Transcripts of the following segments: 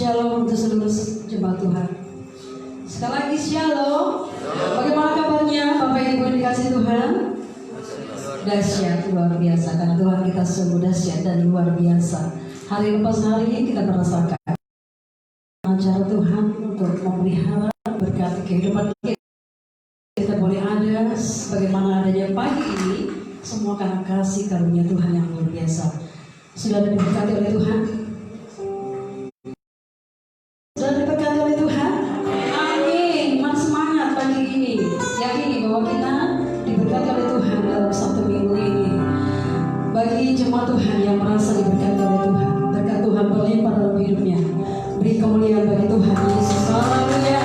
Shalom untuk seluruh jemaat Tuhan. Sekali lagi shalom. Bagaimana kabarnya Bapak Ibu yang dikasih Tuhan? Dahsyat, luar biasa. Karena Tuhan kita sungguh dahsyat dan luar biasa. Hari lepas hari kita merasakan acara Tuhan untuk memelihara berkati kehidupan kita. Kita boleh ada sebagaimana adanya pagi ini, semua karena kasih karunia Tuhan yang luar biasa. Sudah diberkati oleh Tuhan? Sudah diberkati oleh Tuhan? Amin. Mas semangat pagi ini. Yakini bahwa kita diberkati oleh Tuhan dalam satu minggu ini. Bagi jemaat Tuhan yang merasa diberkati oleh Tuhan, berkat Tuhan berlimpah dalam hidupnya. Beri kemuliaan bagi Tuhan Yesus. Haleluya.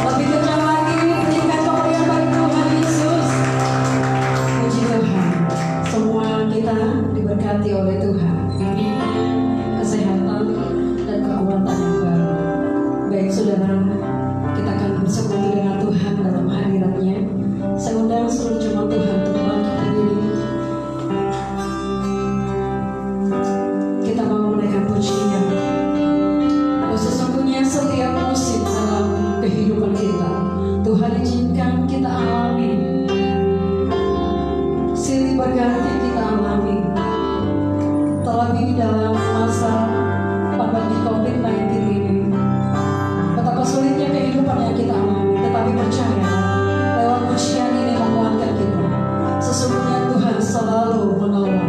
Lebih kencang lagi, berikan kemuliaan bagi Tuhan Yesus. Puji Tuhan. Semua kita diberkati oleh Tuhan. Kesehatan dan kekuatan yang baru. Baik saudara, kita akan bersekutu dengan Tuhan dalam hadirat-Nya. Saya undang seluruh jemaat Tuhan untuk bangkit berdiri. Kita mau menaikkan pujian. Sesungguhnya setiap musim dalam kehidupan kita, Tuhan izinkan kita alami. Silih berganti kita alami. Terlebih dalam masa pandemi COVID-19 ini, betapa sulitnya kehidupan yang kita alami. Tetapi percaya, lewat pujian ini menguatkan kita. Sesungguhnya Tuhan selalu menolong.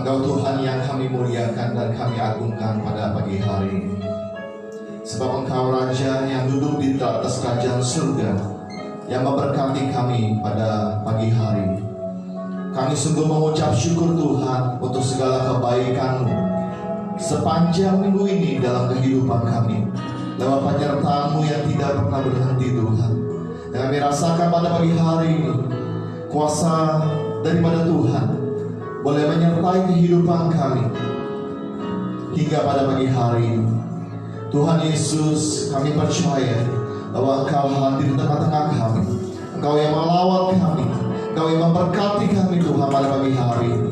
Engkau Tuhan yang kami muliakan dan kami agungkan pada pagi hari ini. Sebab Engkau Raja yang duduk di atas kerajaan surga, yang memberkati kami pada pagi hari. Kami sungguh mengucap syukur Tuhan untuk segala kebaikan-Mu sepanjang minggu ini dalam kehidupan kami, lewat penyertaan-Mu yang tidak pernah berhenti Tuhan. Dan kami rasakan pada pagi hari ini kuasa daripada Tuhan boleh menyertai kehidupan kami hingga pada pagi hari ini. Tuhan Yesus, kami percaya bahwa Engkau hadir di tengah-tengah kami. Engkau yang melawat kami, Engkau yang memberkati kami Tuhan pada pagi hari ini,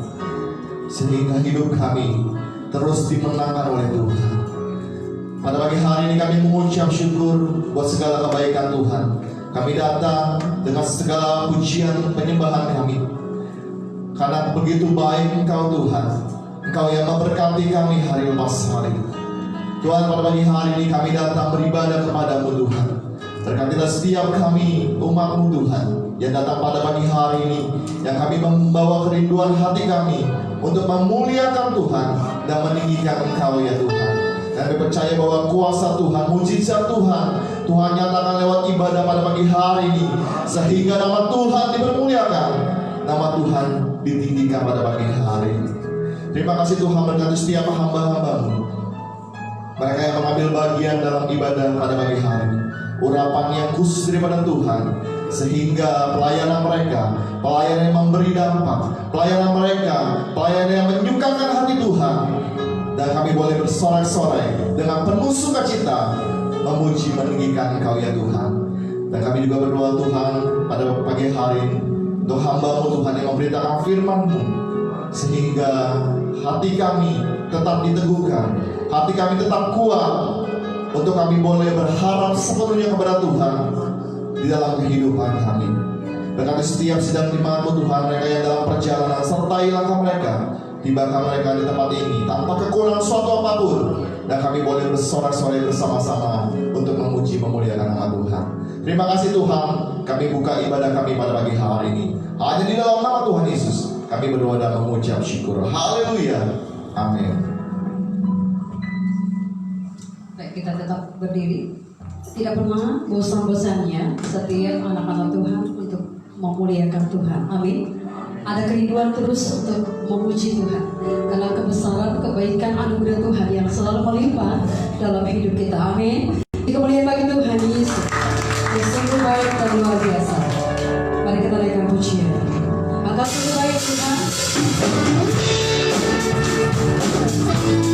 sehingga hidup kami terus dimenangkan oleh Tuhan. Pada pagi hari ini kami mengucap syukur buat segala kebaikan Tuhan. Kami datang dengan segala pujian penyembahan kami, karena begitu baik Engkau Tuhan. Engkau yang memberkati kami hari lepas hari. Tuhan, pada pagi hari ini kami datang beribadah kepada-Mu Tuhan. Berkatilah setiap kami umat-Mu Tuhan yang datang pada pagi hari ini, yang kami membawa kerinduan hati kami untuk memuliakan Tuhan dan meninggikan Engkau ya Tuhan. Dan kami percaya bahwa kuasa Tuhan, mujizat Tuhan, Tuhan nyatakan lewat ibadah pada pagi hari ini, sehingga nama Tuhan dipermuliakan, nama Tuhan ditinggikan pada pagi hari ini. Terima kasih Tuhan, berkati setiap hamba-hamba-Mu, mereka yang mengambil bagian dalam ibadah pada pagi hari ini. Urapan yang khusus daripada Tuhan, sehingga pelayanan mereka, pelayanan yang memberi dampak, pelayanan mereka, pelayanan yang menyukakan hati Tuhan. Dan kami boleh bersorak-sorai dengan penuh sukacita memuji meninggikan Engkau ya Tuhan. Dan kami juga berdoa Tuhan pada pagi hari ini untuk hamba-Mu Tuhan yang memberitakan firman-Mu, sehingga hati kami tetap diteguhkan, hati kami tetap kuat, untuk kami boleh berharap sepenuhnya kepada Tuhan di dalam kehidupan kami. Berkati setiap sedang dimampu Tuhan, mereka yang dalam perjalanan, sertai langkah mereka, tibakan mereka di tempat ini tanpa kekurangan suatu apapun, dan kami boleh bersorak-sorai bersama-sama untuk memuji memuliakan nama Tuhan. Terima kasih Tuhan, kami buka ibadah kami pada pagi hari ini hanya di dalam nama Tuhan Yesus. Kami berdoa dan mengucap syukur. Haleluya. Amin. Baik, kita tetap berdiri. Tidak pernah bosan-bosannya setiap anak-anak Tuhan untuk memuliakan Tuhan. Amin. Ada kerinduan terus untuk memuji Tuhan, karena kebesaran, kebaikan, anugerah Tuhan yang selalu melimpah dalam hidup kita. Amin. Kemuliaan bagi Tuhan Yesus yang sungguh baik dan luar biasa. Mari kita naikkan pujian. Angkat sungguh baik Tuhan. Thank you.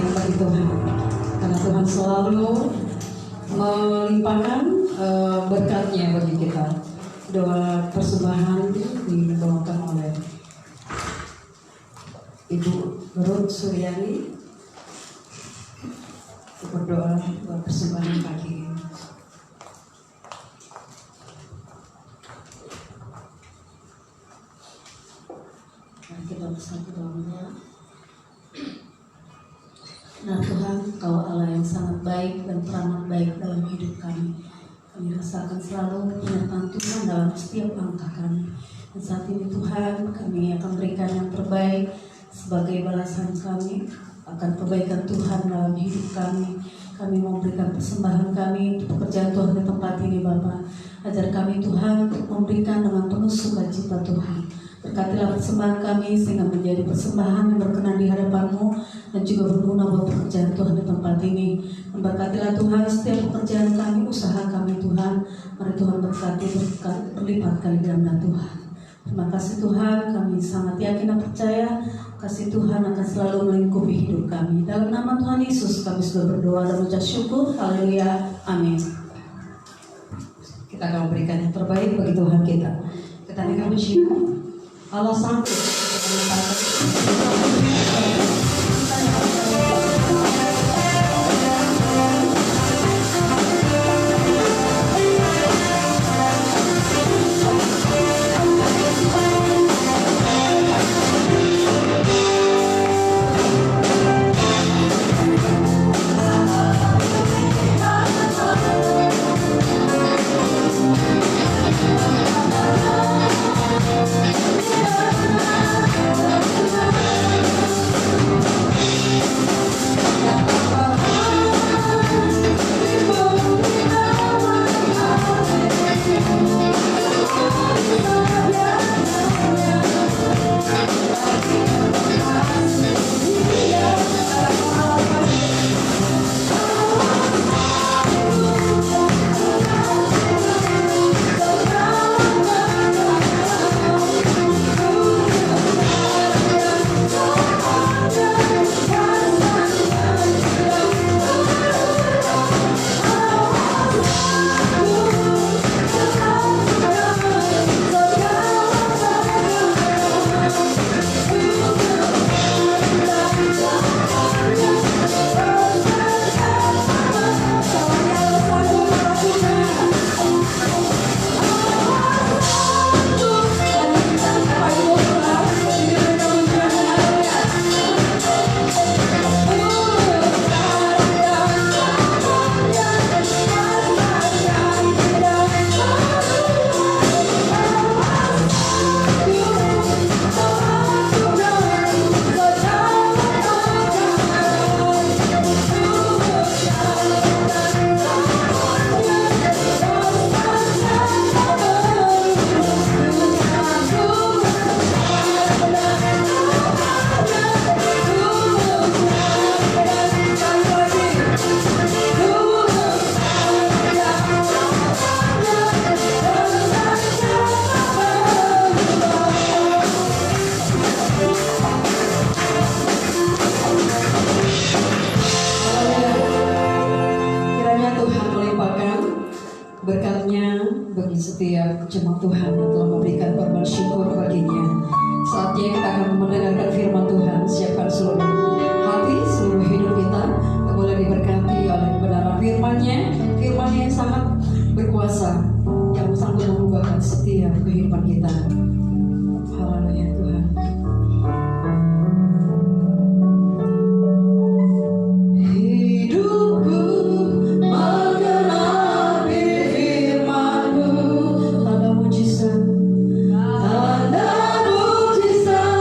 bagi Tuhan. Karena Tuhan selalu melimpahkan berkatnya bagi kita. Doa persembahan dibawakan oleh Ibu Ruth Suryani. Berdoa buat persembahan pagi ini. Mari kita bersatu dalam doa. Nah Tuhan, Kau Allah yang sangat baik dan teramat baik dalam hidup kami. Kami rasakan selalu penyertaan Tuhan dalam setiap langkah kami. Dan saat ini Tuhan, kami akan berikan yang terbaik sebagai balasan kami akan kebaikan Tuhan dalam hidup kami. Kami mau berikan persembahan kami untuk pekerjaan Tuhan di tempat ini Bapa. Ajar kami Tuhan untuk memberikan dengan penuh sukacita Tuhan. Berkatilah persembahan kami sehingga menjadi persembahan yang berkenan di hadapan-Mu dan juga berguna buat pekerjaan Tuhan di tempat ini. Dan berkatilah Tuhan setiap pekerjaan kami, usaha kami Tuhan. Mari Tuhan berkati berlipat kali ganda Tuhan. Terima kasih Tuhan, kami sangat yakin dan percaya kasih Tuhan akan selalu melingkupi hidup kami. Dalam nama Tuhan Yesus kami sudah berdoa dan mengucap syukur. Haleluya. Amin. Kita akan memberikan yang terbaik bagi Tuhan kita. Kita akan bersyukur. Allah sanggup untuk berkatnya bagi setiap jemaat Tuhan yang telah memberikan korban syukur baginya. Saatnya kita akan mendengarkan firman Tuhan. Siapkan seluruh hati, seluruh hidup kita boleh diberkati oleh kebenaran firman-Nya. Firman-Nya yang sangat berkuasa, yang sanggup mengubahkan setiap kehidupan kita. Haleluya Tuhan. Tanda mujizat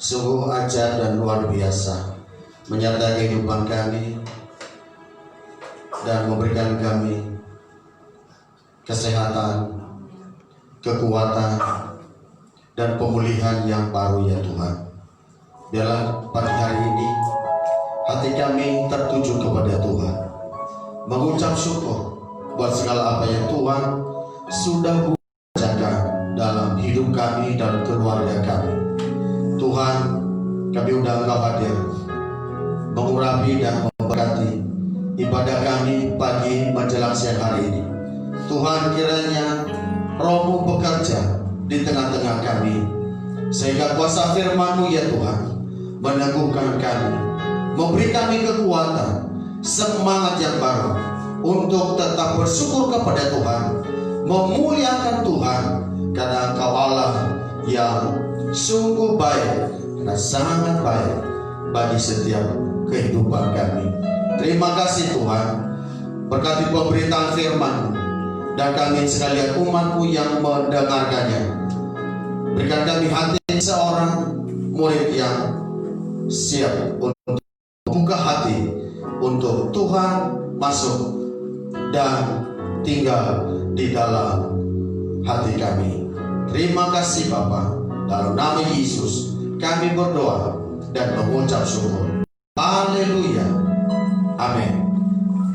sungguh ajaib dan luar biasa, menyertai kehidupan kami dan memberikan kami kesehatan, kekuatan, dan pemulihan yang baru ya Tuhan. Dalam pagi hari ini hati kami tertuju kepada Tuhan, mengucap syukur buat segala apa yang Tuhan sudah jaga dalam hidup kami dan keluarga kami. Tuhan, kami undang Engkau hadir mengurapi dan memberkati ibadah kami pagi menjelang siang hari ini. Tuhan, kiranya Roh-Mu bekerja di tengah-tengah kami, sehingga kuasa firman-Mu ya Tuhan meneguhkan kami, memberi kami kekuatan, semangat yang baru untuk tetap bersyukur kepada Tuhan, memuliakan Tuhan, karena Engkau Allah yang sungguh baik dan sangat baik bagi setiap kehidupan kami. Terima kasih Tuhan, berkati pemberitaan firman-Mu dan kami sekalian umat-Mu yang mendengarkannya. Berikan kami hati seorang murid yang siap untuk membuka hati untuk Tuhan masuk dan tinggal di dalam hati kami. Terima kasih Bapa, dalam nama Yesus kami berdoa dan mengucap syukur. Haleluya. Amin.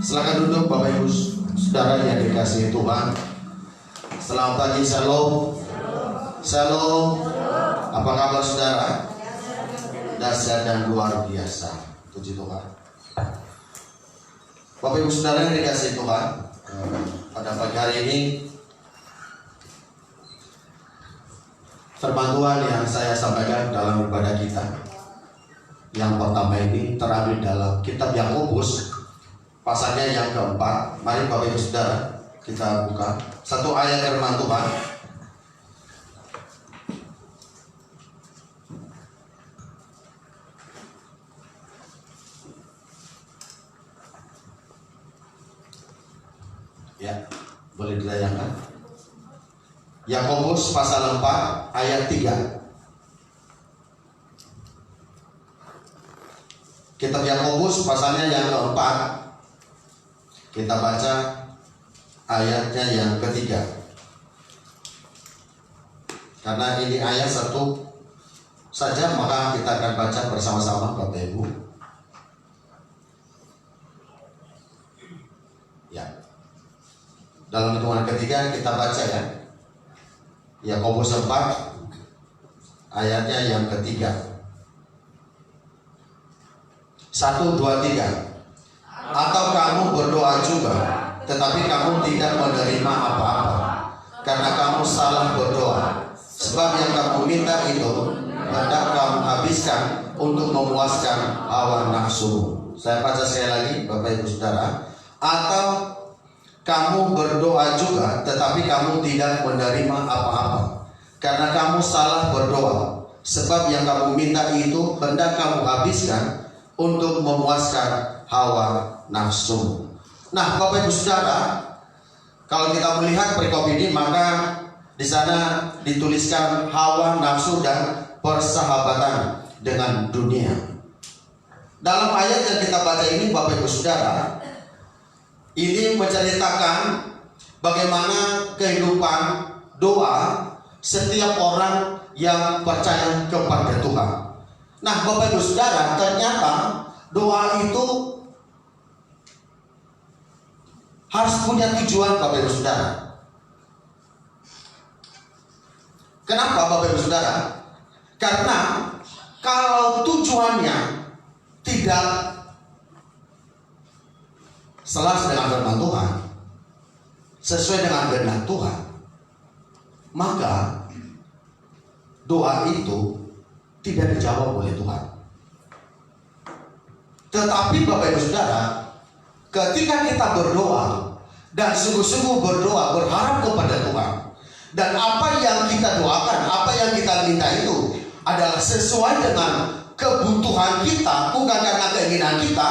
Silakan duduk Bapak Ibu Saudara yang dikasihi Tuhan. Selamat pagi, shalom. Shalom. Apa kabar saudara? Dahsyat dan luar biasa. Puji Tuhan. Bapak Ibu Saudara yang dikasihi Tuhan, pada pagi hari ini firman Tuhan yang saya sampaikan dalam ibadah kita yang pertama ini terambil dalam kitab Yakobus pasalnya yang keempat. Mari Bapak Ibu Saudara kita buka satu ayat firman Tuhan. Ya, boleh dilayangkan. Yakobus pasal 4 ayat 3. Kitab Yakobus pasalnya yang keempat. Kita baca ayatnya yang ketiga. Karena ini ayat satu saja, maka kita akan baca bersama-sama Bapak Ibu. Ya. Dalam hitungan ketiga kita baca ya. Yakobus 4 ayatnya yang ketiga. 1, 2, 3. Atau kamu berdoa juga, tetapi kamu tidak menerima apa-apa, karena kamu salah berdoa. Sebab yang kamu minta itu hendak kamu habiskan untuk memuaskan hawa nafsu. Saya baca sekali lagi Bapak Ibu Saudara. Atau kamu berdoa juga, tetapi kamu tidak menerima apa-apa, karena kamu salah berdoa. Sebab yang kamu minta itu hendak kamu habiskan untuk memuaskan hawa nafsu. Nah, Bapak Ibu Saudara, kalau kita melihat perikop ini, maka di sana dituliskan hawa nafsu dan persahabatan dengan dunia. Dalam ayat yang kita baca ini, Bapak Ibu Saudara, ini menceritakan bagaimana kehidupan doa setiap orang yang percaya kepada Tuhan. Nah, Bapak Ibu Saudara, ternyata doa itu harus punya tujuan, Bapak Ibu Saudara. Kenapa Bapak Ibu Saudara? Karena kalau tujuannya tidak selaras dengan firman Tuhan, sesuai dengan kehendak Tuhan, maka doa itu tidak dijawab oleh Tuhan. Tetapi Bapak Ibu Saudara, ketika kita berdoa dan sungguh-sungguh berdoa, berharap kepada Tuhan, dan apa yang kita doakan, apa yang kita minta itu adalah sesuai dengan kebutuhan kita, bukan karena keinginan kita.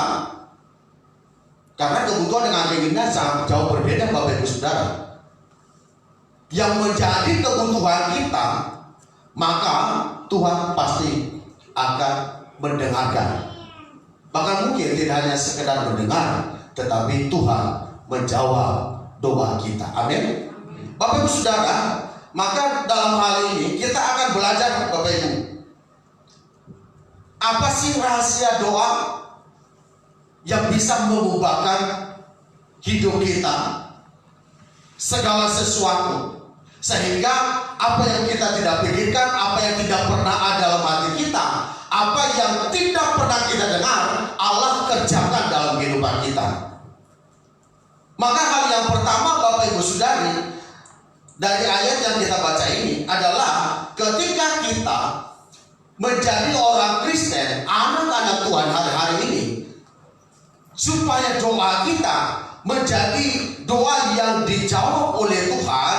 Karena kebutuhan dengan keinginan sangat jauh berbeda, Bapak Ibu Saudara. Yang menjadi kebutuhan kita, maka Tuhan pasti akan mendengarkan. Bahkan mungkin tidak hanya sekedar mendengar, tetapi Tuhan menjawab doa kita. Amin. Bapak Ibu Saudara, maka dalam hal ini kita akan belajar, Bapak Ibu, apa sih rahasia doa yang bisa mengubahkan hidup kita, segala sesuatu, sehingga apa yang kita tidak pikirkan, apa yang tidak pernah ada dalam hati kita, apa yang tidak pernah kita dengar, Allah kerjakan dalam kehidupan kita. Maka hal yang pertama, Bapak Ibu Saudari, dari ayat yang kita baca ini adalah ketika kita menjadi orang Kristen, anak-anak Tuhan hari-hari ini, supaya doa kita menjadi doa yang dijawab oleh Tuhan,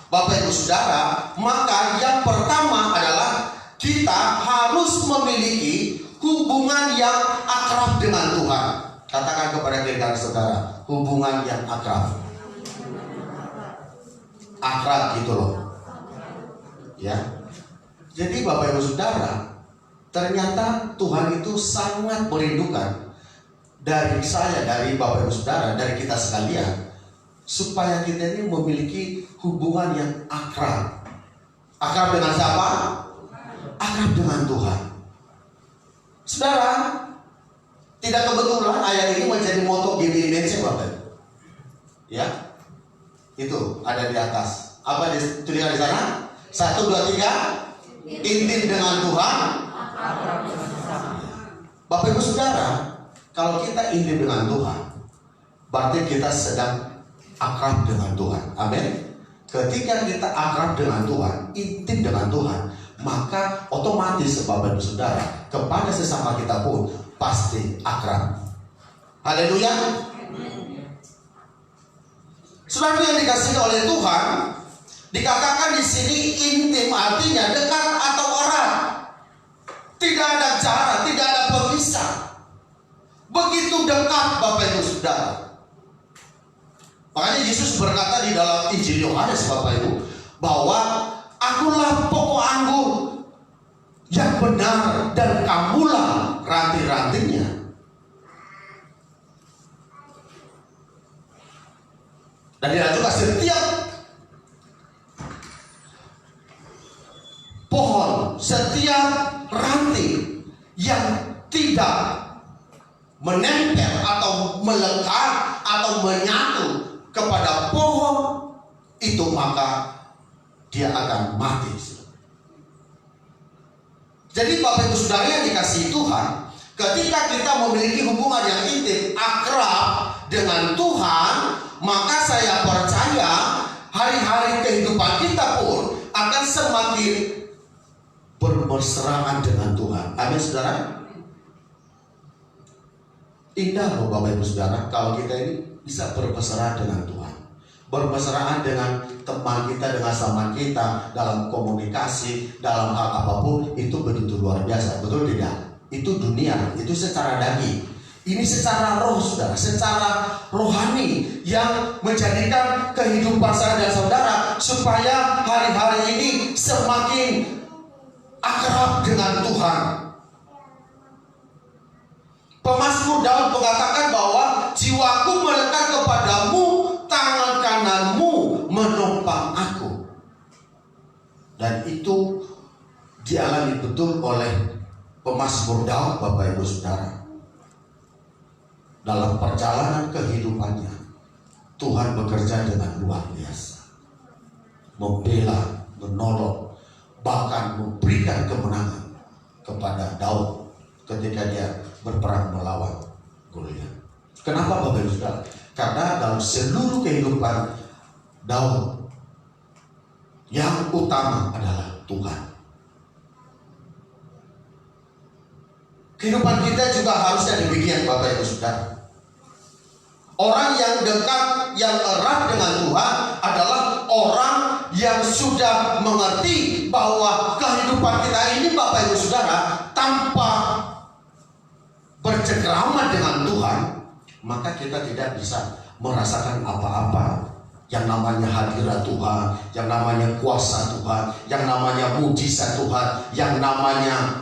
Bapak Ibu Saudara, maka yang pertama adalah kita harus memiliki hubungan yang akrab dengan Tuhan. Katakan kepada diri saudara, hubungan yang akrab. Akrab gitu loh. Ya. Jadi Bapak Ibu Saudara, ternyata Tuhan itu sangat merindukan dari saya, dari Bapak Ibu Saudara, dari kita sekalian, supaya kita ini memiliki hubungan yang akrab. Akrab dengan siapa? Akrab dengan Tuhan. Saudara, tidak kebetulan ayat ini menjadi moto GBI Indonesia, Bapak. Ya, itu ada di atas. Apa dituliskan di sana? 1, 2, 3. Intim dengan Tuhan. Bapak Ibu Saudara, kalau kita intim dengan Tuhan, berarti kita sedang akrab dengan Tuhan. Amin. Ketika kita akrab dengan Tuhan, intim dengan Tuhan, maka otomatis Bapak Ibu Saudara, kepada sesama kita pun pasti akrab. Haleluya. Saudara yang dikasihi oleh Tuhan, dikatakan di sini intim artinya dekat atau erat. Tidak ada jarak, tidak ada pemisah. Begitu dekat Bapak Ibu Saudara. Makanya Yesus berkata di dalam Injil Yohanes, Bapak Ibu, bahwa akulah pokok anggur yang benar dan kamulah ranting-rantingnya. Dan dia juga setiap pohon, setiap ranting yang tidak menempel atau melekat atau menyatu kepada pohon itu, maka dia akan mati. Jadi Bapak Ibu Saudara yang dikasihi Tuhan, ketika kita memiliki hubungan yang intim, akrab dengan Tuhan, maka saya percaya hari-hari kehidupan kita pun akan semakin bermesraan dengan Tuhan. Amin, saudara. Indah loh Bapak Ibu Saudara, kalau kita ini bisa bermesraan dengan Tuhan, bermesraan dengan teman kita, dengan sahabat kita, dalam komunikasi, dalam hal apapun, itu begitu luar biasa. Betul tidak? Itu dunia, itu secara daging. Ini secara roh, saudara, secara rohani, yang menjadikan kehidupan saya dan saudara supaya hari-hari ini semakin akrab dengan Tuhan. Pemazmur Daud mengatakan bahwa jiwaku melekat kepadamu, tangan kananmu menopang aku. Dan itu dialami betul oleh pemazmur Daud, Bapak Ibu Saudara. Dalam perjalanan kehidupannya, Tuhan bekerja dengan luar biasa, membela, menolong, bahkan memberikan kemenangan kepada Daud ketika dia berperang melawan Goliat. Kenapa Bapak Ibu Saudara? Karena dalam seluruh kehidupan Daud, yang utama adalah Tuhan. Kehidupan kita juga harusnya demikian, Bapak Ibu Saudara. Orang yang dekat, yang erat dengan Tuhan adalah orang yang sudah mengerti bahwa kehidupan kita ini, Bapak Ibu Saudara, tanpa bercengkrama dengan Tuhan, maka kita tidak bisa merasakan apa-apa. Yang namanya hadirat Tuhan, yang namanya kuasa Tuhan, yang namanya mujizat Tuhan, yang namanya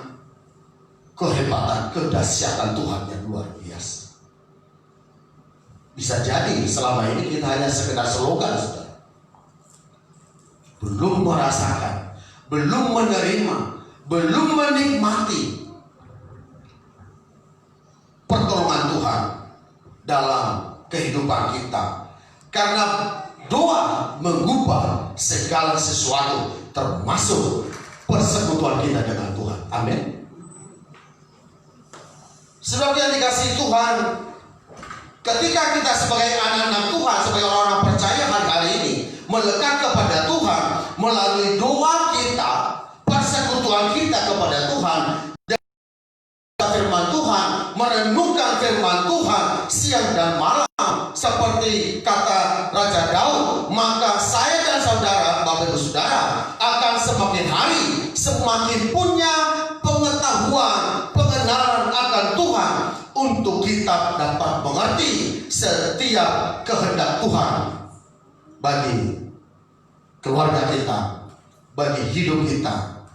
kehebatan, kedahsyatan Tuhan yang luar biasa. Bisa jadi selama ini kita hanya sekedar slogan, saudara. Belum merasakan, belum menerima, belum menikmati pertolongan Tuhan dalam kehidupan kita. Karena doa mengubah segala sesuatu, termasuk persekutuan kita dengan Tuhan. Amin. Sebab yang dikasihi Tuhan, ketika kita sebagai anak-anak Tuhan, sebagai orang-orang percaya hari ini melekat kepada Tuhan melalui doa kita, persekutuan kita kepada Tuhan, dan firman Tuhan, merenungkan firman Tuhan siang dan malam seperti kata Raja Daud, maka saya dan saudara, Bapak Ibu Saudara, akan semakin hari semakin punya pengetahuan, pengenalan akan Tuhan, untuk kita dapat mengerti setiap kehendak Tuhan bagi keluarga kita, bagi hidup kita,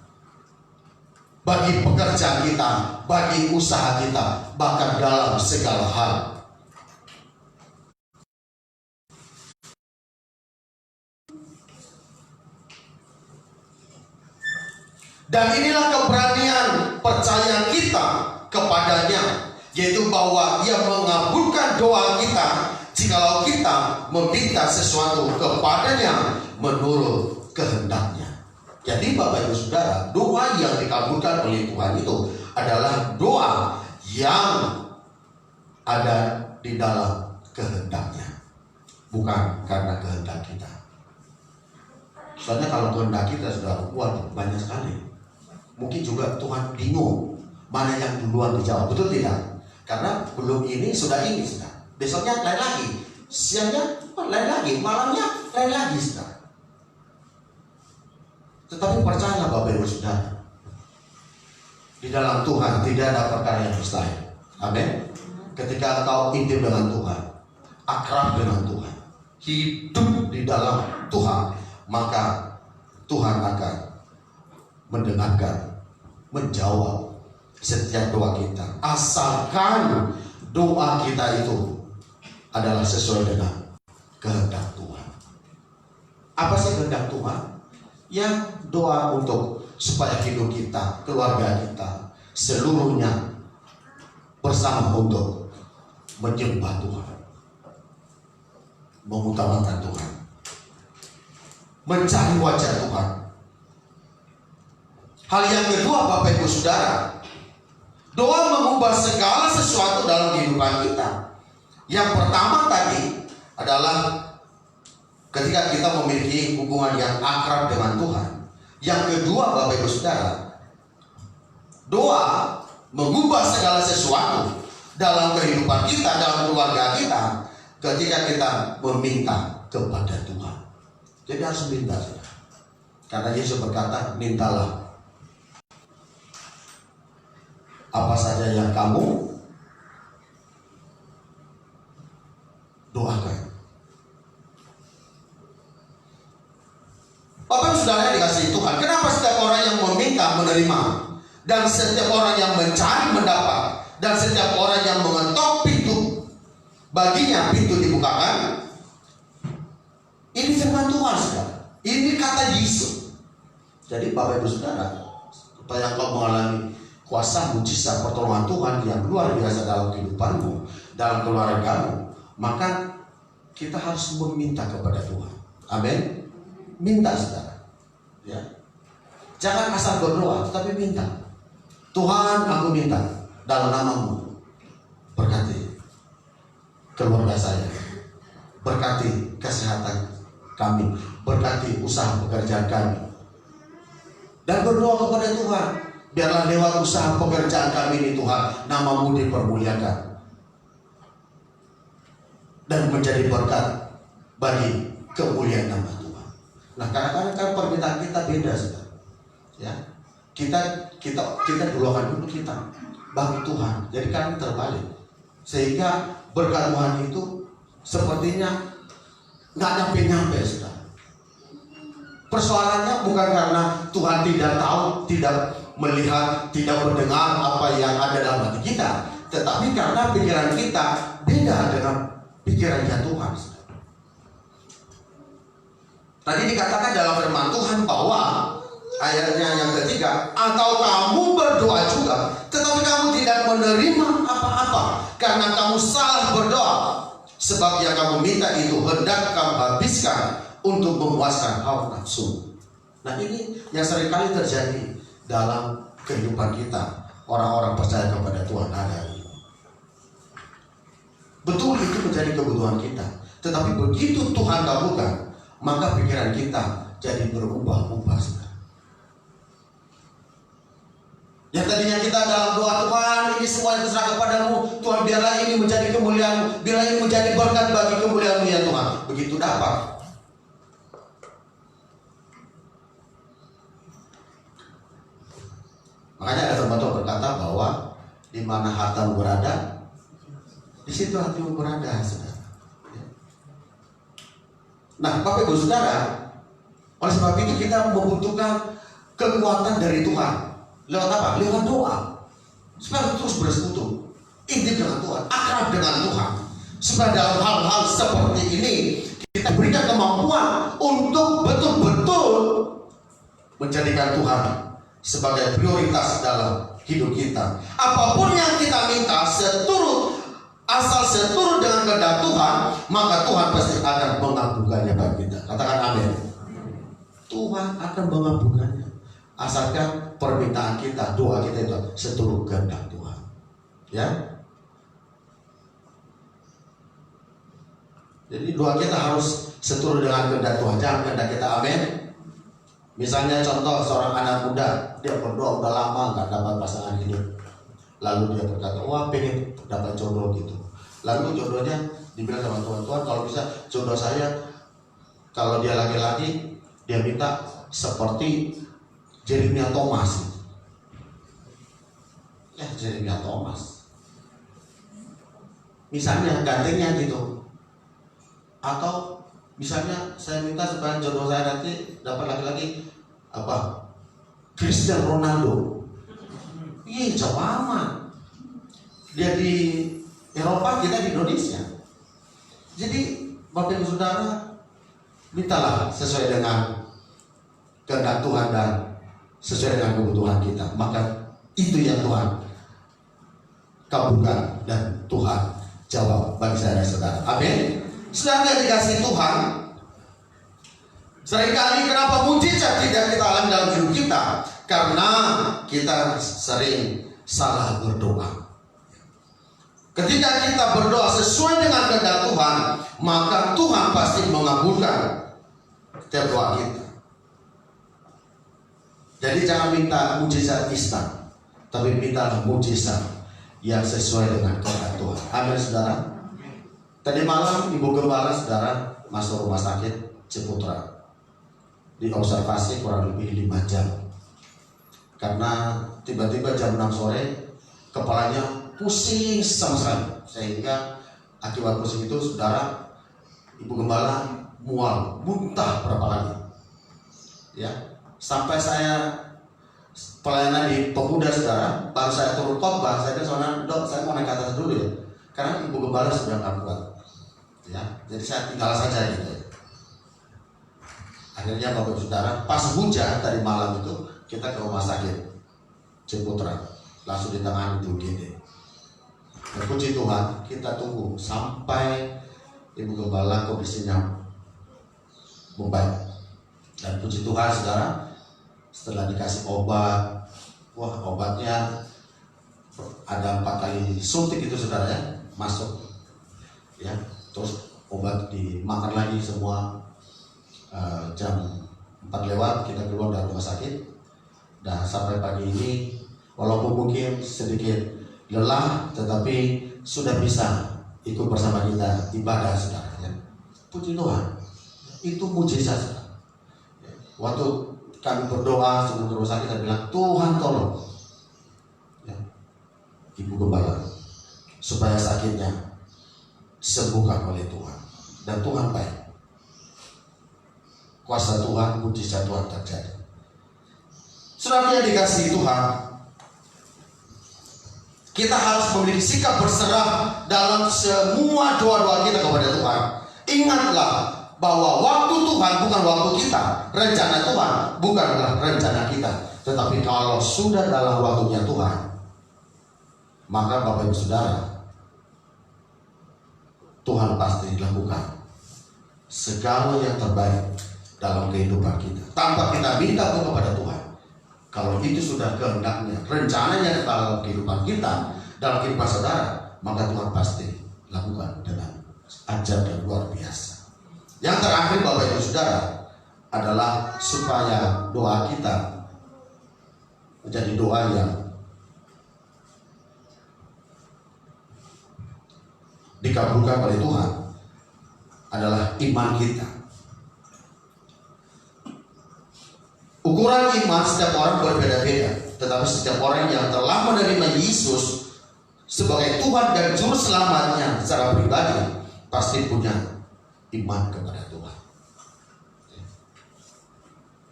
bagi pekerjaan kita, bagi usaha kita, bahkan dalam segala hal. Dan inilah keberanian percaya kita kepadanya, yaitu bahwa Ia mengabulkan doa kita jikalau kita meminta sesuatu kepadanya menurut kehendaknya. Jadi Bapak Ibu Saudara, doa yang dikabulkan oleh Tuhan itu adalah doa yang ada di dalam kehendaknya, bukan karena kehendak kita. Soalnya kalau kehendak kita sudah banyak sekali. Mungkin juga Tuhan bingung mana yang duluan dijawab, betul tidak? Karena belum ini sudah ini, sudah. Besoknya lain lagi, siangnya lain lagi, malamnya lain lagi, sudah. Tetapi percayalah Bapak Ibu Saudara, di dalam Tuhan tidak ada perkara yang mustahil. Amin. Ketika engkau intim dengan Tuhan, akrab dengan Tuhan, hidup di dalam Tuhan, maka Tuhan akan mendengarkan, menjawab setiap doa kita, asalkan doa kita itu adalah sesuai dengan kehendak Tuhan. Apa sih kehendak Tuhan? Ya, doa untuk supaya hidup kita, keluarga kita, seluruhnya bersama untuk menyembah Tuhan, mengutamakan Tuhan, mencari wajah Tuhan. Hal yang kedua, Bapak Ibu Saudara, doa mengubah segala sesuatu dalam kehidupan kita. Yang pertama tadi adalah ketika kita memiliki hubungan yang akrab dengan Tuhan. Yang kedua, Bapak Ibu Saudara, doa mengubah segala sesuatu dalam kehidupan kita, dalam keluarga kita, ketika kita meminta kepada Tuhan. Jadi harus minta, saudara. Karena Yesus berkata, mintalah apa saja yang kamu doakan. Bapak Ibu Saudara yang dikasihi Tuhan, kenapa setiap orang yang meminta menerima, dan setiap orang yang mencari mendapat, dan setiap orang yang mengetok pintu baginya pintu dibukakan? Ini firman Tuhan, saudara. Ini kata Yesus. Jadi Bapak Ibu Saudara, supaya engkau mengalami kuasa mujizat pertolongan Tuhan yang luar biasa dalam kehidupanmu, dalam keluargamu, maka kita harus meminta kepada Tuhan. Amin. Minta, saudara. Ya. Jangan asal berdoa, tetapi minta. Tuhan, aku minta dalam nama-Mu, berkati keluarga saya, berkati kesehatan kami, berkati usaha pekerjaan kami, dan berdoa kepada Tuhan. Biarlah lewat usaha pekerjaan kami ini Tuhan, nama-Mu dipermuliakan dan menjadi berkat bagi kemuliaan nama Tuhan. Nah, kadang-kadang kan permintaan kita beda, saudara. Ya, kita dulukan dulu kita bagi Tuhan. Jadi kami terbalik, sehingga berkat Tuhan itu sepertinya nggak nyampe-nyampe, saudara. Persoalannya bukan karena Tuhan tidak tahu, tidak melihat, tidak mendengar apa yang ada dalam hati kita, tetapi karena pikiran kita beda dengan pikirannya Tuhan. Tadi dikatakan dalam firman Tuhan bahwa ayatnya yang ketiga, atau kamu berdoa juga, tetapi kamu tidak menerima apa-apa karena kamu salah berdoa. Sebab yang kamu minta itu hendak kamu habiskan untuk memuaskan hawa nafsu. Nah, ini yang seringkali terjadi dalam kehidupan kita, orang-orang percaya kepada Tuhan hari ini. Betul, itu menjadi kebutuhan kita. Tetapi begitu Tuhan kabulkan, maka pikiran kita jadi berubah-ubah. Yang tadinya kita dalam doa, Tuhan ini semua yang terserah kepadamu, Tuhan biarlah ini menjadi kemuliaan-Mu, biarlah ini menjadi berkat bagi kemuliaan-Mu ya Tuhan. Begitu dapat. Makanya ada firman Tuhan berkata bahwa di mana hartamu berada, di situ hatimu berada, saudara. Nah, Bapak Ibu Saudara, oleh sebab itu kita membutuhkan kekuatan dari Tuhan. Lewat apa? Lewat doa. Supaya terus bersekutu, intip dengan Tuhan, akrab dengan Tuhan. Supaya dalam hal-hal seperti ini kita berikan kemampuan untuk betul-betul menjadikan Tuhan sebagai prioritas dalam hidup kita. Apapun yang kita minta asal seturut dengan kehendak Tuhan, maka Tuhan pasti akan mengabulkannya bagi kita. Katakan amin. Tuhan akan mengabulkannya asalkan permintaan kita, doa kita itu seturut kehendak Tuhan. Ya. Jadi doa kita harus seturut dengan kehendak Tuhan. Jangan kehendak kita, amin. Misalnya contoh seorang anak muda, dia berdoa udah lama nggak dapat pasangan hidup, lalu dia berkata, wah pengen dapat jodoh gitu. Lalu jodohnya dibilang sama Tuhan, Tuhan kalau bisa jodoh saya, kalau dia laki-laki, dia minta seperti Jeremia Thomas. Ya Jeremia Thomas. Misalnya gantengnya gitu. Atau misalnya saya minta supaya jodoh saya nanti dapat laki-laki apa? Cristiano Ronaldo. Iya, jauh amat. Dia di Eropa, kita di Indonesia. Jadi Bapak Ibu Saudara, mintalah sesuai dengan kehendak Tuhan dan sesuai dengan kebutuhan kita. Maka itu yang Tuhan kabulkan dan Tuhan jawab bagi saya dan saudara. Amin. Sedangkan dikasih Tuhan, seringkali kenapa mujizat tidak kita alami dalam hidup kita? Karena kita sering salah berdoa. Ketika kita berdoa sesuai dengan kehendak Tuhan, maka Tuhan pasti mengabulkan setiap doa kita. Jadi jangan minta mujizat instan, tapi mintalah mujizat yang sesuai dengan kehendak Tuhan. Amin, saudara. Tadi malam Ibu Gembala saudara masuk rumah sakit Ciputra, diobservasi kurang lebih 5 jam. Karena tiba-tiba jam 6 sore kepalanya pusing sama sekali, sehingga akibat pusing itu saudara Ibu Gembala mual, muntah berapa kali, ya, sampai saya pelayanan di Pemuda saudara, baru saya turun khotbah, saya bilang saudara, dok saya mau naik ke atas dulu ya, karena Ibu Gembala sudah nggak kuat, ya, jadi saya tinggal saja gitu. Akhirnya Bapak saudara, pas hujan tadi malam itu kita ke rumah sakit Ciputra, langsung ditangani itu gini. Dan puji Tuhan, kita tunggu sampai Ibu Gembala kondisinya membaik. Dan puji Tuhan saudara, setelah dikasih obat, wah obatnya ada 4 kali suntik itu saudara ya, masuk ya, terus obat dimakan lagi semua. Jam 4 lewat kita keluar dari rumah sakit, dan sampai pagi ini walaupun mungkin sedikit lelah, tetapi sudah bisa ikut bersama kita ibadah saudara ya. Puji Tuhan, itu mujizat saudara. Waktu kami berdoa sebelum ke rumah sakit, kita bilang Tuhan tolong ya, Ibu Gembala supaya sakitnya sembuhkan oleh Tuhan, dan Tuhan baik. Kuasa Tuhan, mujizat Tuhan terjadi. Saudara yang dikasihi Tuhan, kita harus memiliki sikap berserah dalam semua doa-doa kita kepada Tuhan. Ingatlah bahwa waktu Tuhan bukan waktu kita, rencana Tuhan bukanlah rencana kita. Tetapi kalau sudah dalam waktunya Tuhan, maka Bapak Ibu Saudara, Tuhan pasti lakukan segala yang terbaik dalam kehidupan kita tanpa kita minta kepada Tuhan. Kalau itu sudah kehendaknya, rencananya dalam kehidupan kita, dalam kehidupan saudara, maka Tuhan pasti lakukan dengan ajaib dan luar biasa. Yang terakhir Bapak Ibu Saudara adalah supaya doa kita menjadi doa yang dikabulkan oleh Tuhan adalah iman kita. Ukuran iman setiap orang berbeda-beda, tetapi setiap orang yang telah menerima Yesus sebagai Tuhan dan Juru Selamatnya secara pribadi pasti punya iman kepada Tuhan.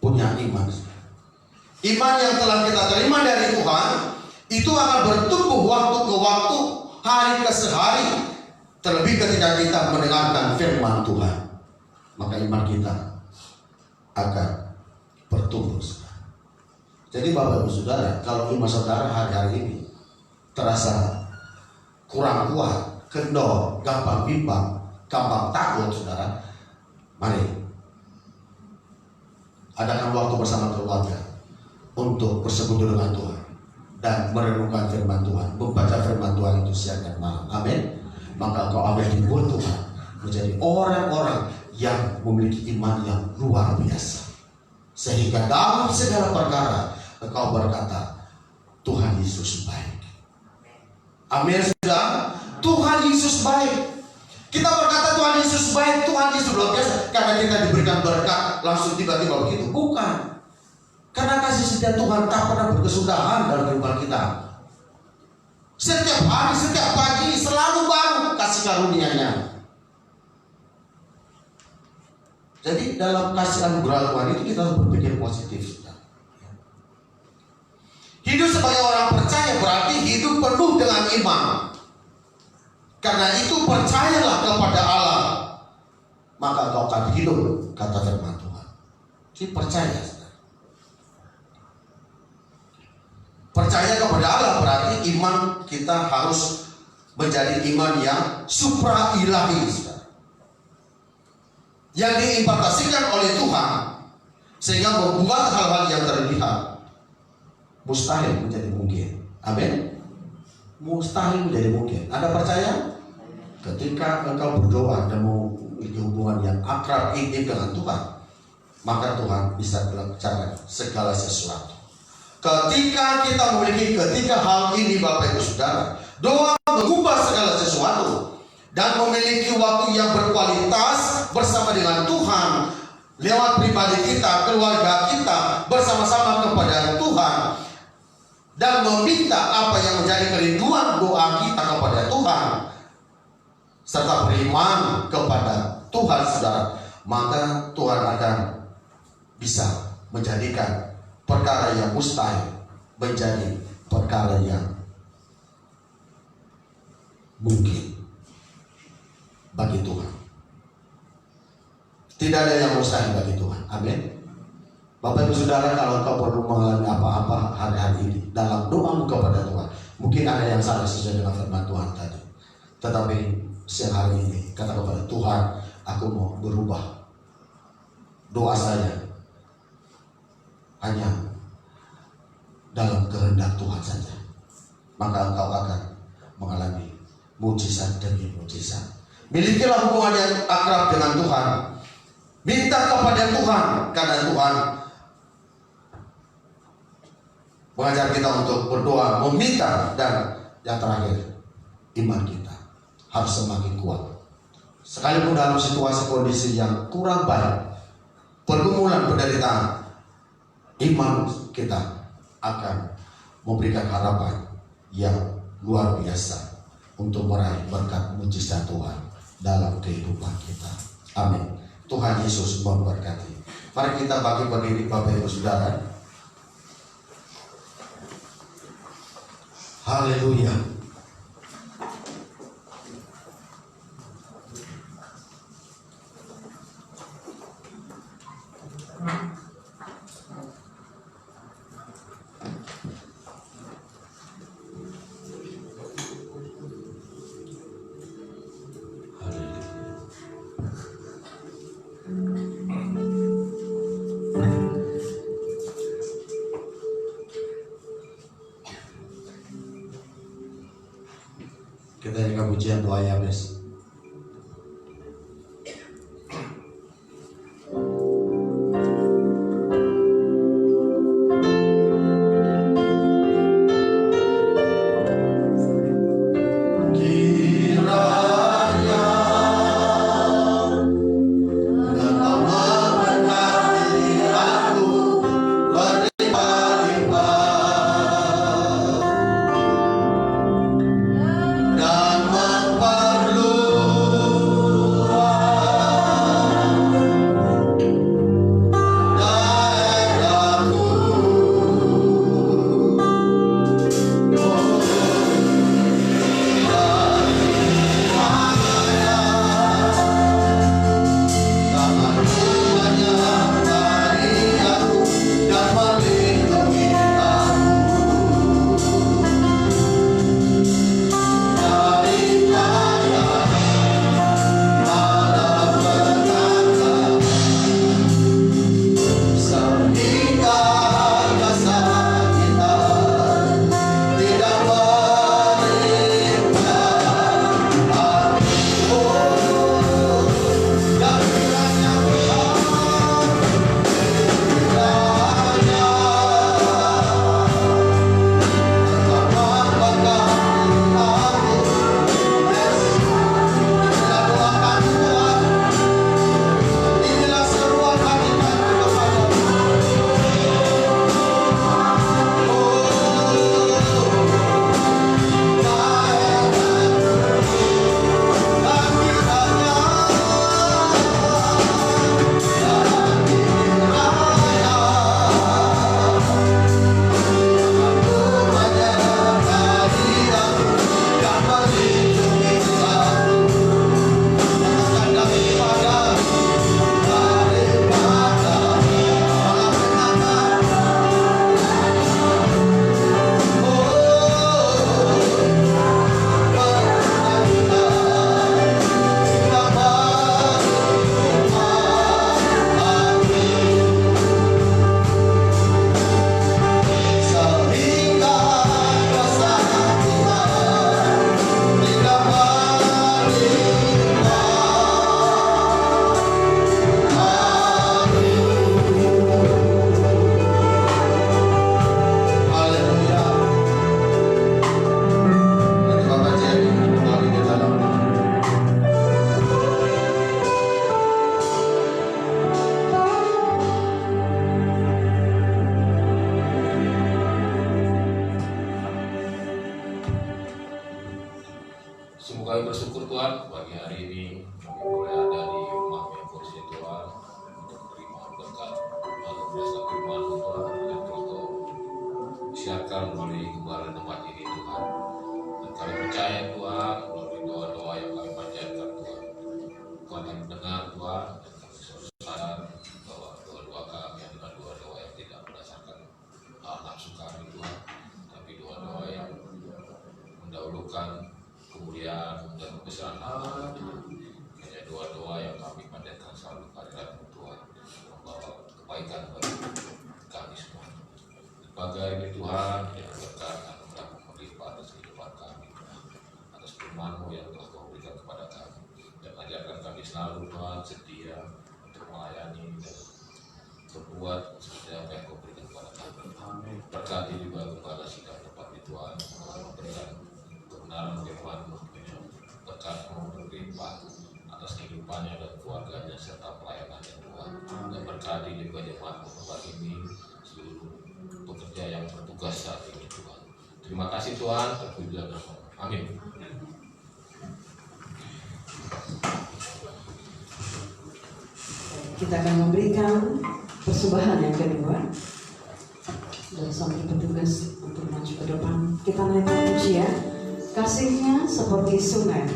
Punya iman. Iman yang telah kita terima dari Tuhan itu akan bertumbuh waktu ke waktu, hari ke hari. Terlebih ketika kita mendengarkan firman Tuhan, maka iman kita akan bertumbuh. Jadi Bapak Ibu Saudara, kalau iman saudara hari-hari ini terasa kurang kuat, kendor, gampang bimbang, gampang takut, saudara, mari adakan waktu bersama keluarga untuk bersekutu dengan Tuhan dan merenungkan firman Tuhan, membaca firman Tuhan itu siang dan malam. Amin. Maka kau akan dibuat Tuhan menjadi orang-orang yang memiliki iman yang luar biasa, sehingga dalam segala perkara engkau berkata, Tuhan Yesus baik. Amin. Sudah, Tuhan Yesus baik. Kita berkata Tuhan Yesus baik, Tuhan Yesus luar biasa karena kita diberikan berkat langsung tiba-tiba begitu. Bukan. Karena kasih setia Tuhan tak pernah berkesudahan dalam kehidupan kita. Setiap hari, setiap pagi selalu baru kasih karunia-Nya. Jadi dalam kasih anugerah Tuhan itu kita harus berpikir positif. Hidup sebagai orang percaya berarti hidup penuh dengan iman. Karena itu percayalah kepada Allah, maka kau akan hidup, kata firman Tuhan. Jadi percaya. Percaya kepada Allah berarti iman kita harus menjadi iman yang supra ilahi, yang diimpartasikan oleh Tuhan, sehingga membuat hal-hal yang terlihat mustahil menjadi mungkin. Amin. Mustahil menjadi mungkin. Anda percaya? Ketika engkau berdoa dan memiliki hubungan yang akrab intim dengan Tuhan, maka Tuhan bisa melakukan segala sesuatu. Ketika hal ini Bapak Ibu Saudara, doa mengubah segala sesuatu dan memiliki waktu yang berkualitas bersama dengan Tuhan lewat pribadi kita, keluarga kita, bersama-sama kepada Tuhan dan meminta apa yang menjadi kerinduan doa kita kepada Tuhan serta beriman kepada Tuhan, saudara, maka Tuhan akan bisa menjadikan perkara yang mustahil menjadi perkara yang mungkin bagi Tuhan. Tidak ada yang mustahil bagi Tuhan. Amin. Bapak Ibu Saudara, kalau kau perlu mengalami apa-apa hari-hari ini dalam doamu kepada Tuhan, mungkin ada yang salah sesuai dengan firman Tuhan tadi. Tetapi siang hari ini kata kepada Tuhan, aku mau berubah. Doa saya hanya dalam kehendak Tuhan saja, maka engkau akan mengalami mujizat demi mujizat. Milikilah hubungan yang akrab dengan Tuhan. Minta kepada Tuhan, karena Tuhan mengajar kita untuk berdoa, meminta, dan yang terakhir, iman kita harus semakin kuat. Sekalipun dalam situasi kondisi yang kurang baik, pergumulan, penderitaan, iman kita akan memberikan harapan yang luar biasa untuk meraih berkat mujizat Tuhan dalam kehidupan kita. Amin. Tuhan Yesus memberkati. Mari kita bagi berdiri Bapak Ibu Saudara. Haleluya. Kita nyanyikan pujian doa ya, Bes. Kami bersyukur Tuhan pagi hari ini kami boleh ada di rumah yang kursi Tuhan untuk menerima berkat lalu berasa firman Tuhan yang terus Kau siarkan melalui gembala tempat ini Tuhan. Dan kami percaya Tuhan melalui doa-doa yang kami panjatkan Tuhan, Kau akan mendengar Tuhan, dan kami selalu sadar bahwa doa-doa kami adalah doa-doa yang tidak berdasarkan nafsu kami Tuhan, tapi doa-doa yang mendahulukan kemuliaan dan kebesaran Allah. Hanya doa-doa yang kami panjatkan selalu kehadirat Tuhan, membawa kebaikan bagi kami semua. Sebagai ini Tuhan yang berkat dan mendapat melimpah atas kehidupan kami, atas firman-Mu yang telah Kau berikan kepada kami, dan ajarkan kami selalu Tuhan setia untuk melayani dan berbuat seperti apa yang Kau berikan kepada kami. Berkati juga gembala sidang tempat di Tuhan, memberikan kebenaran firman-Mu, berkat-Mu berlimpah atas kehidupannya dan keluarganya serta pelayanannya Tuhan, dan berkati juga jemaat-Mu tempat ini, seluruh pekerja yang bertugas saat ini Tuhan. Terima kasih Tuhan, terpujilah nama-Mu. Amin. Kita akan memberikan persembahan yang kedua. sudah sampai bertugas untuk maju ke depan. Kita naikkan pujian, kasihnya seperti sungai.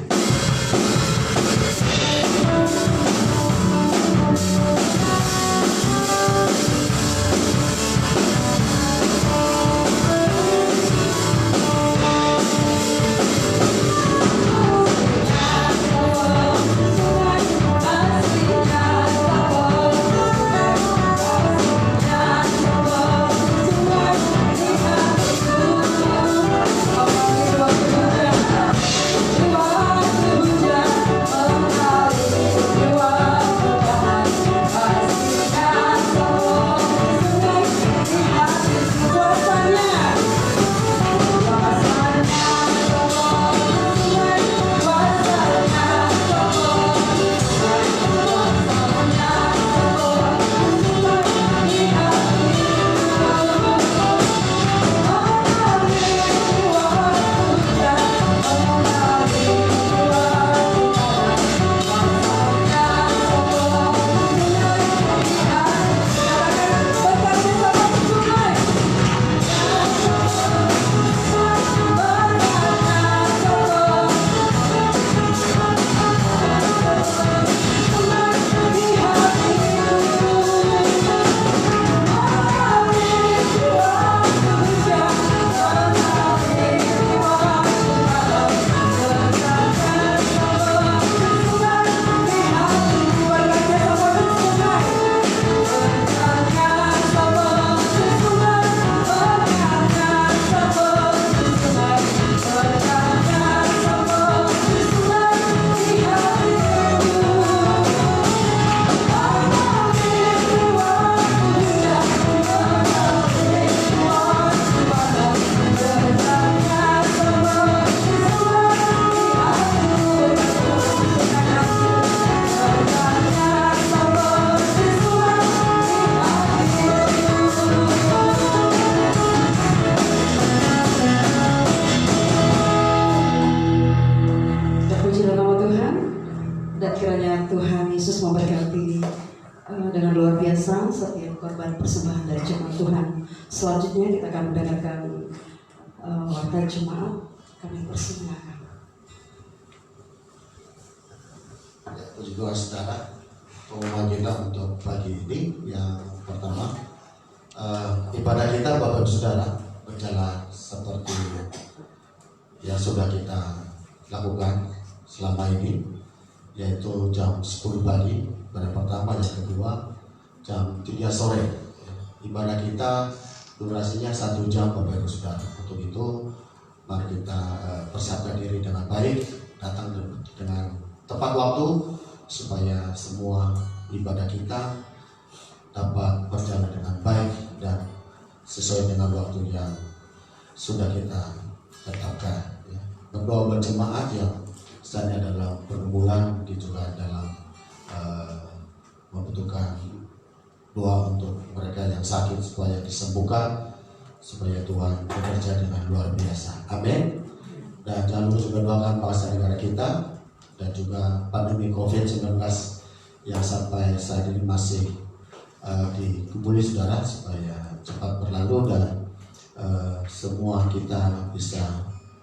Dan kiranya Tuhan Yesus memberkati dengan luar biasa setiap korban persembahan dari jemaat Tuhan. Selanjutnya kita akan mendengarkan warta jemaat. Kami persilakan. Puji Tuhan saudara, pengumuman kita untuk pagi ini yang pertama, ibadah kita Bapak Ibu Saudara berjalan seperti yang sudah kita lakukan selama ini, yaitu jam 10 pagi pada pertama, yang kedua jam 3 sore. Ibadah kita durasinya 1 jam Bapak Ibu Saudara. Untuk itu mari kita persiapkan diri dengan baik, datang dengan tepat waktu supaya semua ibadah kita dapat berjalan dengan baik dan sesuai dengan waktu yang sudah kita tetapkan. Berdoa berjemaat yang misalnya dalam pergumulan, juga dalam membutuhkan doa untuk mereka yang sakit supaya disembuhkan, supaya Tuhan bekerja dengan luar biasa. Amin. Dan jangan lupa juga doakan bangsa negara kita dan juga pandemi COVID-19 yang sampai saat ini masih dikubuli saudara, supaya cepat berlalu dan semua kita bisa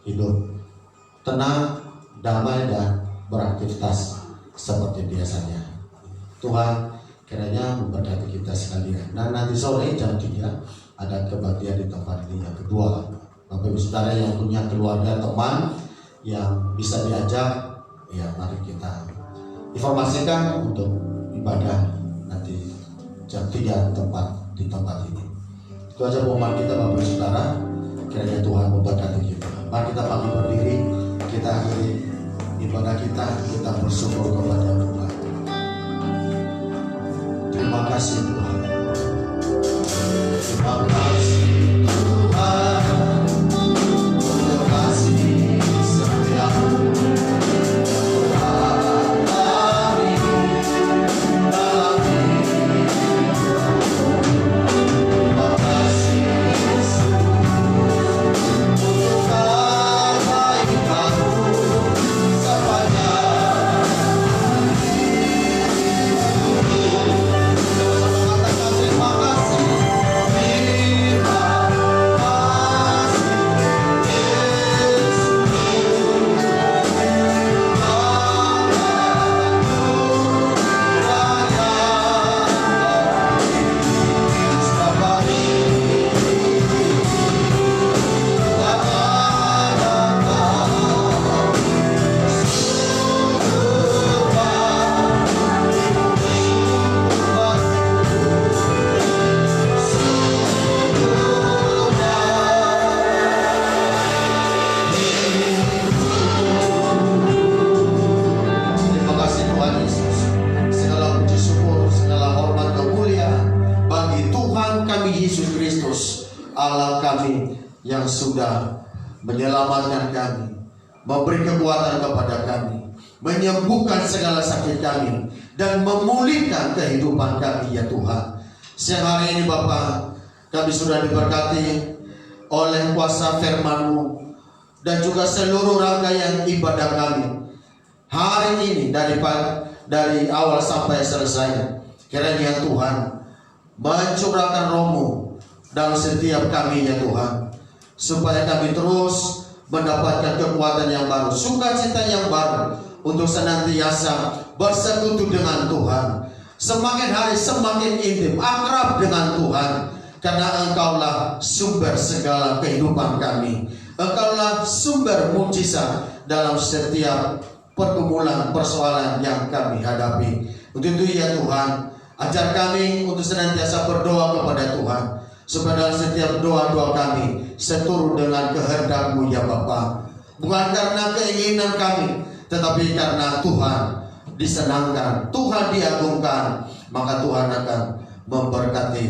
hidup tenang, damai dan beraktivitas seperti biasanya. Tuhan kiranya memberkati kita sekalian. Dan nanti sore jam 3 ada kebaktian di tempat ini. Yang kedua, Bapak Ibu Saudara yang punya keluarga, teman yang bisa diajak, ya mari kita informasikan untuk ibadah nanti jam 3 di tempat ini. Itu aja pengumuman kita Bapak Ibu Saudara. Kiranya Tuhan memberkati kita. Mari kita pagi berdiri, kita akhiri ibadah kita bersyukur kepada Tuhan. Terima kasih Tuhan. Terima kasih Tuhan untuk kasih setiamu. Allah kami yang sudah menyelamatkan kami, memberi kekuatan kepada kami, menyembuhkan segala sakit kami, dan memulihkan kehidupan kami ya Tuhan. Siang hari ini Bapa, kami sudah diberkati oleh kuasa firman-Mu dan juga seluruh rangkaian ibadah kami hari ini dari awal sampai selesai. Kiranya Tuhan mencurahkan Roh-Mu dalam setiap kami ya Tuhan, supaya kami terus mendapatkan kekuatan yang baru, sukacita yang baru, untuk senantiasa bersekutu dengan Tuhan, semakin hari semakin intim, akrab dengan Tuhan, karena Engkaulah sumber segala kehidupan kami. Engkaulah sumber mujizat dalam setiap pergumulan persoalan yang kami hadapi. Untuk itu ya Tuhan, ajar kami untuk senantiasa berdoa kepada Tuhan, supaya dalam setiap doa-doa kami seturut dengan kehendak-Mu ya Bapa. Bukan karena keinginan kami, tetapi karena Tuhan disenangkan, Tuhan diagungkan, maka Tuhan akan memberkati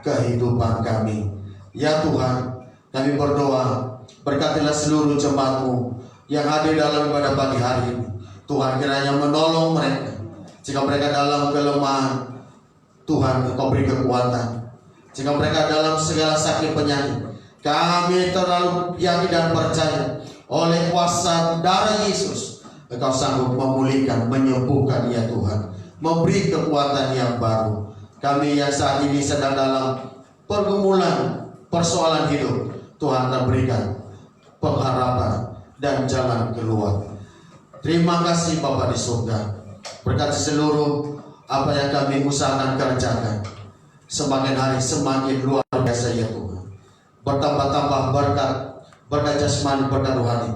kehidupan kami. Ya Tuhan, kami berdoa, berkatilah seluruh jemaat-Mu yang hadir dalam ibadah pagi hari ini. Tuhan kiranya menolong mereka, jika mereka dalam kelemahan, Tuhan Engkau beri kekuatan. Jika mereka dalam segala sakit penyakit, kami terlalu yakin dan percaya oleh kuasa darah Yesus, Engkau sanggup memulihkan, menyembuhkan ya Tuhan, memberi kekuatan yang baru. Kami yang saat ini sedang dalam pergumulan persoalan hidup, Tuhan akan berikan pengharapan dan jalan keluar. Terima kasih Bapa di surga, berkati seluruh apa yang kami usahakan kerjakan, semakin hari semakin luar biasa ya Tuhan. Bertambah-tambah berkat jasmani, berkat rohani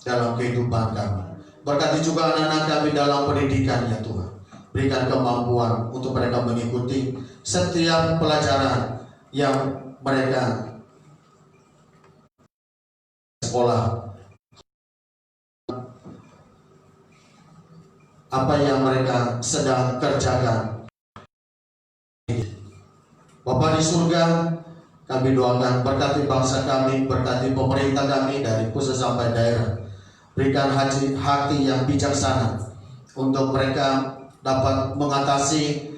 dalam kehidupan kami. Berkati juga anak-anak kami dalam pendidikan ya Tuhan. Berikan kemampuan untuk mereka mengikuti setiap pelajaran yang mereka sekolah, apa yang mereka sedang kerjakan. Bapa di surga, kami doakan berkati bangsa kami, berkati pemerintah kami dari pusat sampai daerah. Berikan hati yang bijaksana untuk mereka dapat mengatasi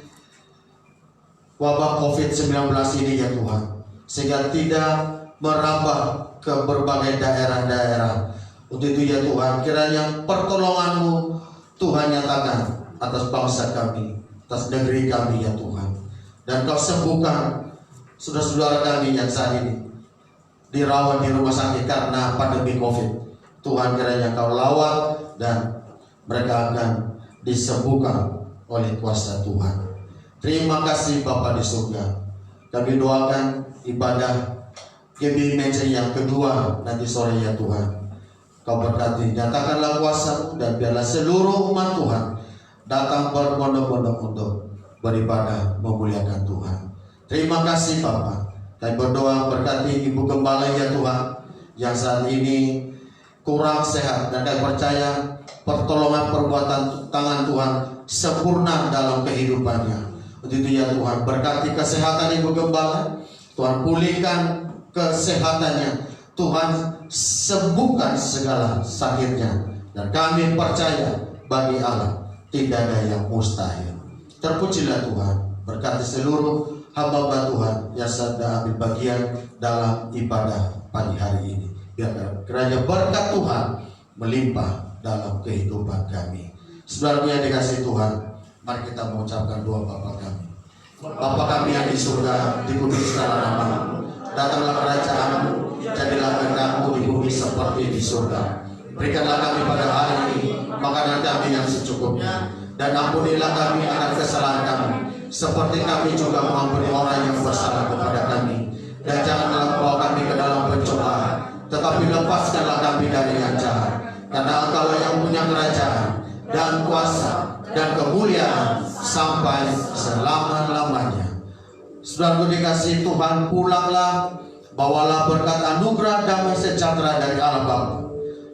wabah COVID-19 ini ya Tuhan, sehingga tidak merambah ke berbagai daerah-daerah. Untuk itu ya Tuhan, kiranya pertolongan-Mu Tuhan nyatakan atas bangsa kami, atas negeri kami ya Tuhan. Dan Kau sembuhkan saudara-saudara kami yang saat ini dirawat di rumah sakit karena pandemi COVID. Tuhan kiranya Kau lawat dan mereka akan disembuhkan oleh kuasa Tuhan. Terima kasih Bapa di surga. Kami doakan ibadah GB Meja yang kedua nanti sore ya Tuhan. Kau berkati, nyatakanlah kuasa-Mu dan biarlah seluruh umat Tuhan datang berbondong-bondong untuk beribadah memuliakan Tuhan. Terima kasih Bapa. Kami berdoa berkati Ibu Gembala ya Tuhan, yang saat ini kurang sehat, dan kami percaya pertolongan perbuatan tangan Tuhan sempurna dalam kehidupannya. Untuk itu ya Tuhan, berkati kesehatan Ibu Gembala, Tuhan pulihkan kesehatannya, Tuhan sembuhkan segala sakitnya, dan kami percaya bagi Allah tidak ada yang mustahil. Terpujilah Tuhan, berkati seluruh hamba Tuhan yang sedang ambil bagian dalam ibadah pagi hari ini. Biarkan kiranya berkat Tuhan melimpah dalam kehidupan kami. Saudara yang dikasihi Tuhan, mari kita mengucapkan doa Bapa kami. Bapa kami yang di surga, dikuduskanlah nama-Mu. Datanglah kerajaan-Mu, jadilah kehendak-Mu di bumi seperti di surga. Berikanlah kami pada hari ini makanan kami yang secukupnya, dan ampunilah kami akan kesalahan kami, seperti kami juga mengampuni orang yang bersalah kepada kami. Dan janganlah bawa kami ke dalam pencobaan, tetapi lepaskanlah kami dari yang jahat. Karena Engkau yang punya kerajaan dan kuasa dan kemuliaan sampai selama-lamanya. Saudaraku dikasihi Tuhan, pulanglah, bawalah berkat anugerah damai sejahtera dari Allah Bapa,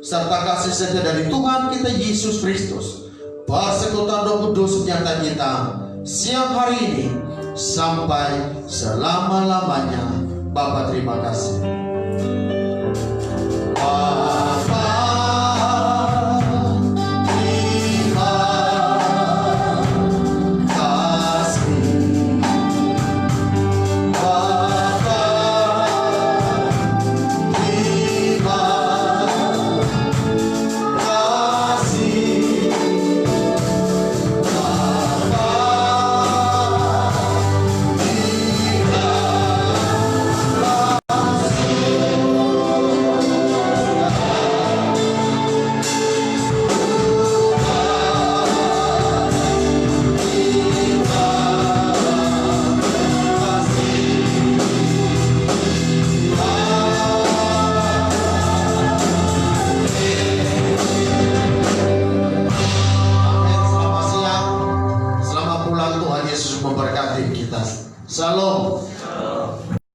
serta kasih setia dari Tuhan kita Yesus Kristus, persekutuan Roh Kudus penyerta kita siang hari ini sampai selama-lamanya. Bapa terima kasih. Bapa